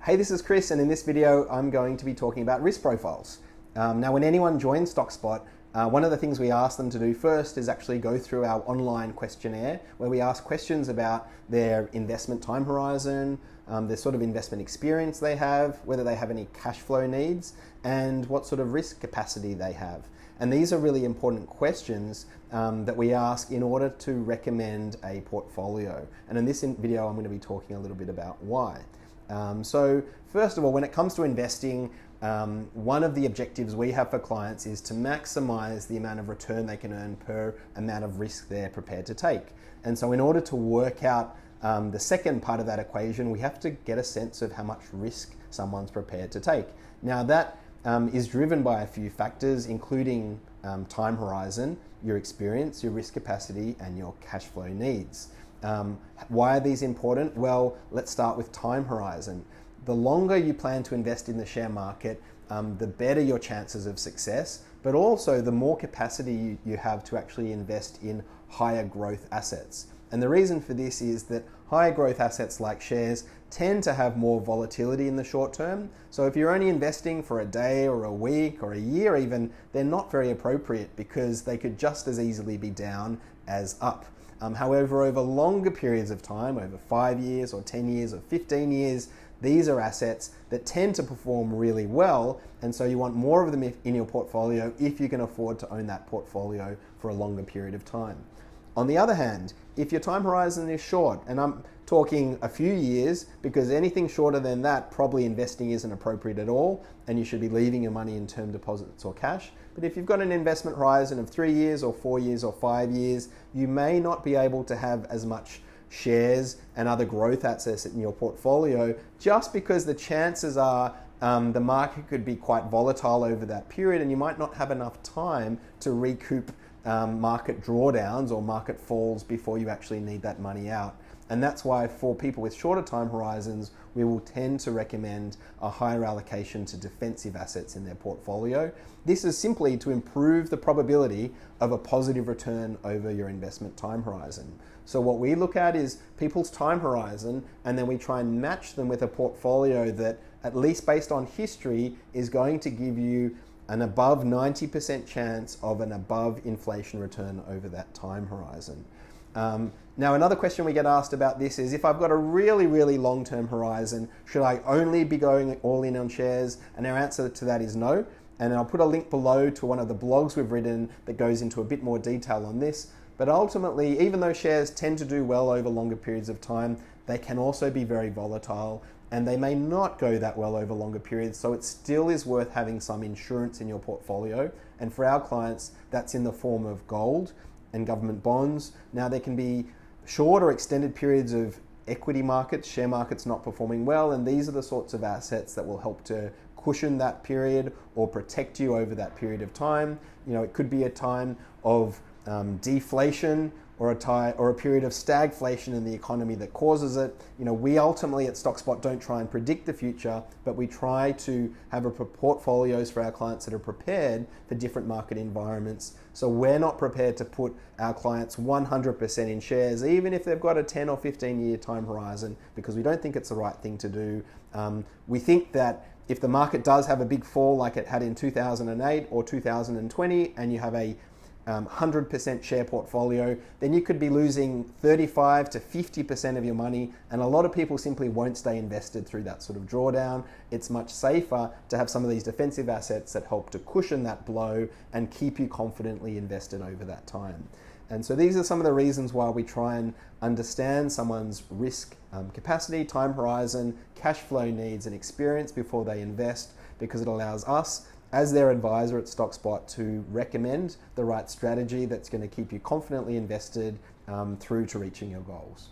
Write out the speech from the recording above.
Hey, this is Chris, and in this video I'm going to be talking about risk profiles. Now when anyone joins Stockspot, one of the things we ask them to do first is actually go through our online questionnaire where we ask questions about their investment time horizon, the sort of investment experience they have, whether they have any cash flow needs, and what sort of risk capacity they have. And these are really important questions that we ask in order to recommend a portfolio. And in this video I'm going to be talking a little bit about why. So first of all, when it comes to investing, one of the objectives we have for clients is to maximize the amount of return they can earn per amount of risk they're prepared to take. And so in order to work out the second part of that equation, we have to get a sense of how much risk someone's prepared to take. Now that is driven by a few factors, including time horizon, your experience, your risk capacity, and your cash flow needs. Why are these important? Well, let's start with time horizon. The longer you plan to invest in the share market, the better your chances of success, but also the more capacity you have to actually invest in higher growth assets. And the reason for this is that higher growth assets like shares tend to have more volatility in the short term. So if you're only investing for a day or a week or a year even, they're not very appropriate because they could just as easily be down as up. However, over longer periods of time, over 5 years or 10 years or 15 years, these are assets that tend to perform really well, and so you want more of them in your portfolio if you can afford to own that portfolio for a longer period of time. On the other hand, if your time horizon is short, and I'm talking a few years, because anything shorter than that, probably investing isn't appropriate at all, and you should be leaving your money in term deposits or cash. But if you've got an investment horizon of 3 years or 4 years or 5 years, you may not be able to have as much shares and other growth assets in your portfolio, just because the chances are the market could be quite volatile over that period, and you might not have enough time to recoup market drawdowns or market falls before you actually need that money out. And that's why for people with shorter time horizons, we will tend to recommend a higher allocation to defensive assets in their portfolio. This is simply to improve the probability of a positive return over your investment time horizon. So what we look at is people's time horizon, and then we try and match them with a portfolio that, at least based on history, is going to give you an above 90% chance of an above inflation return over that time horizon. Now, another question we get asked about this is, if I've got a really, really long-term horizon, should I only be going all in on shares? And our answer to that is no. And I'll put a link below to one of the blogs we've written that goes into a bit more detail on this. But ultimately, even though shares tend to do well over longer periods of time, they can also be very volatile, and they may not go that well over longer periods, so it still is worth having some insurance in your portfolio. And for our clients, that's in the form of gold and government bonds. Now, there can be short or extended periods of equity markets, share markets not performing well, and these are the sorts of assets that will help to cushion that period or protect you over that period of time. You know, it could be a time of deflation or a period of stagflation in the economy that causes it. You know, we ultimately at Stockspot don't try and predict the future, but we try to have portfolios for our clients that are prepared for different market environments. So we're not prepared to put our clients 100% in shares, even if they've got a 10 or 15 year time horizon, because we don't think it's the right thing to do. We think that if the market does have a big fall like it had in 2008 or 2020, and you have a 100% share portfolio, then you could be losing 35 to 50% of your money, and a lot of people simply won't stay invested through that sort of drawdown. It's much safer to have some of these defensive assets that help to cushion that blow and keep you confidently invested over that time. And so these are some of the reasons why we try and understand someone's risk capacity, time horizon, cash flow needs, and experience before they invest, because it allows us as their advisor at Stockspot to recommend the right strategy that's going to keep you confidently invested through to reaching your goals.